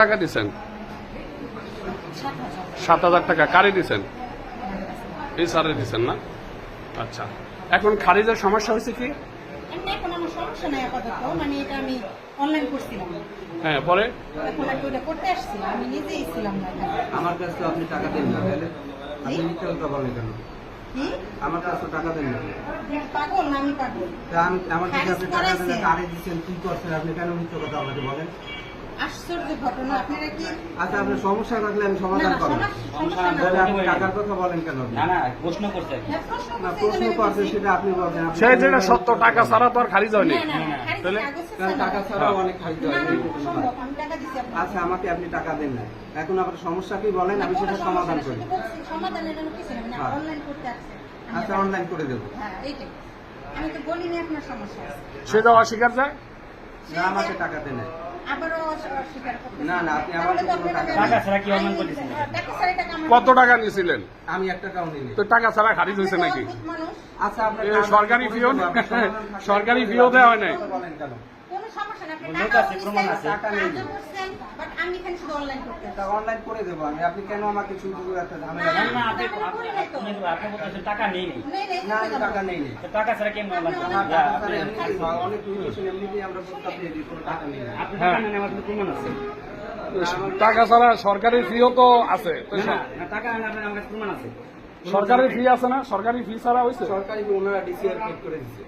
টাকা দিচ্ছেন? 7,000 টাকা কারে দিচ্ছেন? এই স্যারে দিচ্ছেন না? আচ্ছা, এখন খারিজের সমস্যা হয়েছে কি? সমস্যা নাই আপাতত, মানে এটা আমি অনলাইন করছিলাম। হ্যাঁ, পরে এখন আর ওটা করতে আসছি, আমি নিজেই ছিলাম না। আমার কাছে তো আপনি টাকা দেন না, তাহলে আপনি মিথ্যা কথা বলেন কেন? কি আমার কাছে তো টাকা দেন না। পাগল না? আমি পাগল? তা আমার কাছে আপনি টাকা দেন না, কারে দিচ্ছেন, কি করছেন, আপনি কেন মিথ্যা কথা আমাকে বলেন? আশ্চর্য ঘটনা। আপনারা কি আচ্ছা, আপনার সমস্যা থাকলে আমি সমাধান করবো। তাহলে আপনি টাকার কথা বলেন কেন? না না প্রশ্ন করছে আর কি। না, প্রশ্ন করছে সেটা আপনি বলছেন। সে যেটা সত্য, টাকা ছাড়া তো আর খারিজ হয়নি। তাহলে কারণ টাকা ছাড়াও অনেক খাইতে হয়। আমি টাকা দিচ্ছি আপনাকে। আচ্ছা, আমাকে আপনি টাকা দেন না, এখন আপনার সমস্যা কি বলেন, আমি সেটা সমাধান করি। সমাধানের জন্য কিছু না, হ্যাঁ। অনলাইন করতে আসছে। আচ্ছা, অনলাইন করে দেবো। হ্যাঁ, এইটাই। আমি তো বলিনি আপনার সমস্যা আছে। সেটা অস্বীকার যায়। না, আমাকে টাকা দেন না। আবারও অস্বীকার করতে। না, না, আপনি আমাকে কোনো টাকা টাকা ছাড়া কি অনলাইন করতেছেন? টাকা ছাড়া টাকা আমার কত টাকা নিয়েছিলেন? আমি 1 টাকাও নিইনি। তো টাকা ছাড়া খারিজ হয়েছে নাকি? অদ্ভুত মানুষ। আচ্ছা, আপনার এ সরকারি ফিও সরকারি ফিও দেওয়া হয় নাই। বলেন কেন? কোনো সমস্যা না, আপনি লোক টাকা আছে, প্রমাণ আছে। টাকা নেই। বাট আমি এখানে শুধু অনলাইন করতে তা অনলাইন করে দেবো আমি। আপনি কেন আমাকে শুধু একটা ঝামেলা না করেন? না আপনি আপনি বলতেছেন টাকা নেই নি। নেই নেই না, আমি টাকা নেইনি। তো টাকা ছাড়া কেমন অনলাইন করবেন? আমার টাকা ছাড়া এমনিতেই অনেক ইনফরমেশন এমনিতেই আমরা প্রস্তাব দিয়ে দিই, কোনো টাকা নেই না। আপনি হ্যাঁ। টাকা নেন, আমার কাছে প্রমাণ আছে। টাকা ছাড়া সরকারি ফিও তো আছে। তো না না টাকা নেন, আপনার আমার কাছে প্রমাণ আছে। সরকারি ফি আছে না? সরকারি ফি ছাড়া হয়েছে? সরকারি ওনারা ডিসিআর পেড করে দিচ্ছে।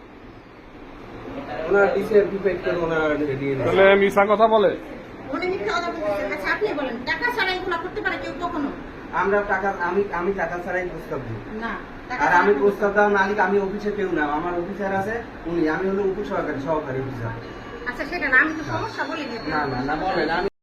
ওনারা ডিসিআর পেড করে ওনারা দিয়ে দিচ্ছে। তাহলে মিছা কথা বলে। উনি মিথ্যা কথা বলতেছেন। আচ্ছা, আপনি বলেন, টাকা ছাড়া এগুলো করতে পারে কেউ কখনো? আমরা টাকা আমি টাকা ছাড়াই প্রস্তাব দিই। না। আর আমি প্রস্তাব দেওয়া মালিক, আমি অফিসে কেউ না, আমার অফিসার আছে উনি, আমি হলো উপসহকারী অফিসার। আচ্ছা, সেটা না, আমি তো সমস্যা বলিনি। না না না, বলেন। আমি